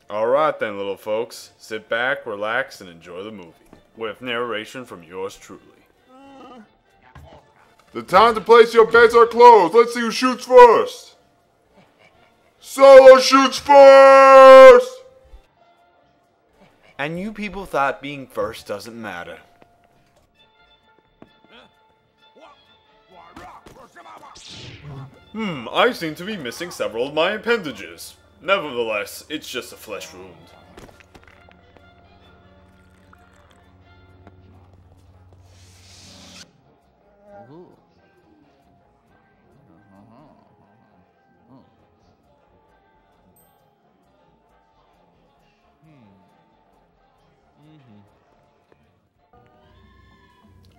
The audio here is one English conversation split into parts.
Alright then, little folks. Sit back, relax, and enjoy the movie. With narration from yours truly. The time to place your bets are closed. Let's see who shoots first. Solo shoots first! And you people thought being first doesn't matter. I seem to be missing several of my appendages. Nevertheless, it's just a flesh wound.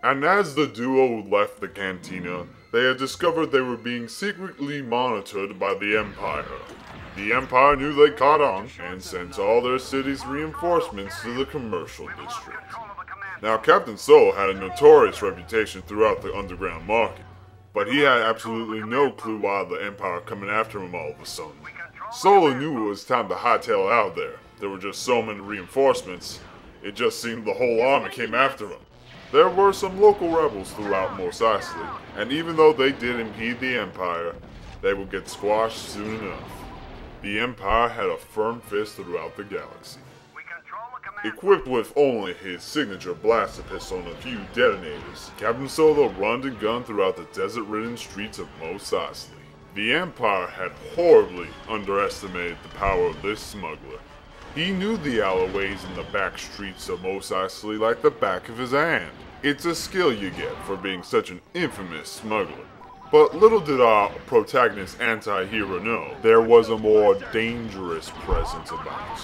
And as the duo left the cantina, they had discovered they were being secretly monitored by the Empire. The Empire knew they caught on, and sent all their city's reinforcements to the commercial district. Now, Captain Solo had a notorious reputation throughout the underground market, but he had absolutely no clue why the Empire were coming after him all of a sudden. Solo knew it was time to hightail out there. There were just so many reinforcements, it just seemed the whole army came after him. There were some local rebels throughout Mos Eisely, and even though they did impede the Empire, they would get squashed soon enough. The Empire had a firm fist throughout the galaxy. Equipped with only his signature blaster pistol and a few detonators, Captain Solo runned and gunned throughout the desert-ridden streets of Mos Eisley. The Empire had horribly underestimated the power of this smuggler. He knew the alleyways and the back streets of Mos Eisley like the back of his hand. It's a skill you get for being such an infamous smuggler. But little did our protagonist anti-hero know, there was a more dangerous presence about.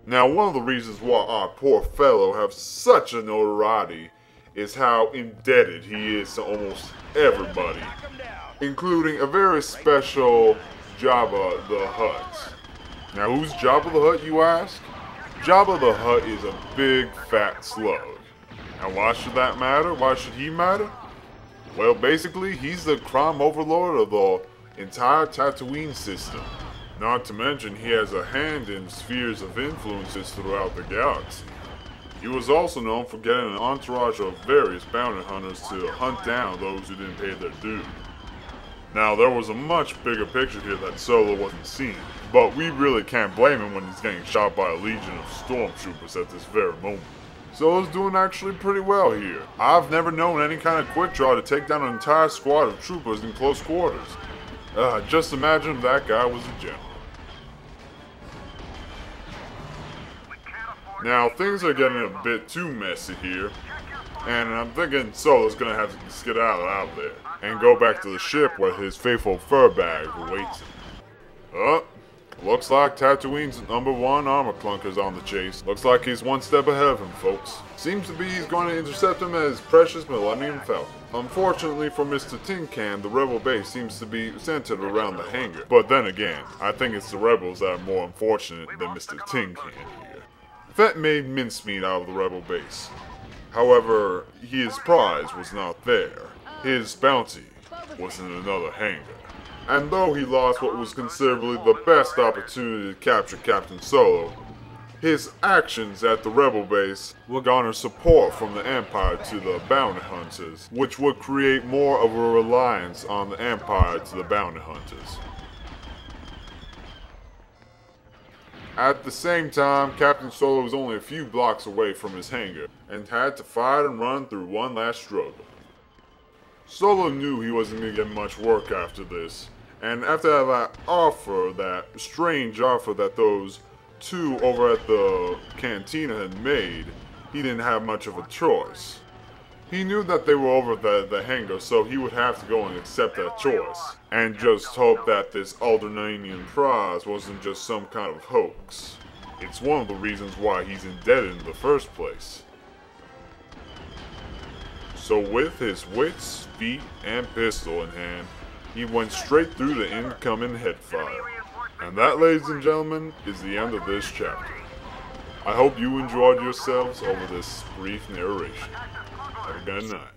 Now, one of the reasons why our poor fellow has such a notoriety is how indebted he is to almost everybody, including a very special Jabba the Hutt. Now, who's Jabba the Hutt, you ask? Jabba the Hutt is a big fat slug. And why should that matter? Why should he matter? Well, basically, he's the crime overlord of the entire Tatooine system. Not to mention, he has a hand in spheres of influences throughout the galaxy. He was also known for getting an entourage of various bounty hunters to hunt down those who didn't pay their due. Now, there was a much bigger picture here that Solo wasn't seeing, but we really can't blame him when he's getting shot by a legion of stormtroopers at this very moment. Solo's doing actually pretty well here. I've never known any kind of quick draw to take down an entire squad of troopers in close quarters. Just imagine if that guy was a general. Now, things are getting a bit too messy here, and I'm thinking Solo's gonna have to skedaddle out there and go back to the ship where his faithful fur bag awaits him. Looks like Tatooine's #1 armor clunker's on the chase. Looks like he's one step ahead of him, folks. Seems to be he's going to intercept him as precious Millennium Falcon. Unfortunately for Mr. Tin Can, the rebel base seems to be centered around the hangar. But then again, I think it's the rebels that are more unfortunate than Mr. Tin Can here. Fett made mincemeat out of the rebel base. However, his prize was not there. His bounty was in another hangar. And though he lost what was considerably the best opportunity to capture Captain Solo, his actions at the rebel base would garner support from the Empire to the bounty hunters, which would create more of a reliance on the Empire to the bounty hunters. At the same time, Captain Solo was only a few blocks away from his hangar, and had to fight and run through one last struggle. Solo knew he wasn't going to get much work after this, and after that strange offer that those two over at the cantina had made, he didn't have much of a choice. He knew that they were over the hangar, so he would have to go and accept that choice, and just hope that this Aldernanian prize wasn't just some kind of hoax. It's one of the reasons why he's indebted in the first place. So with his wits, feet, and pistol in hand, he went straight through the incoming headfire. And that, ladies and gentlemen, is the end of this chapter. I hope you enjoyed yourselves over this brief narration. Have a good night.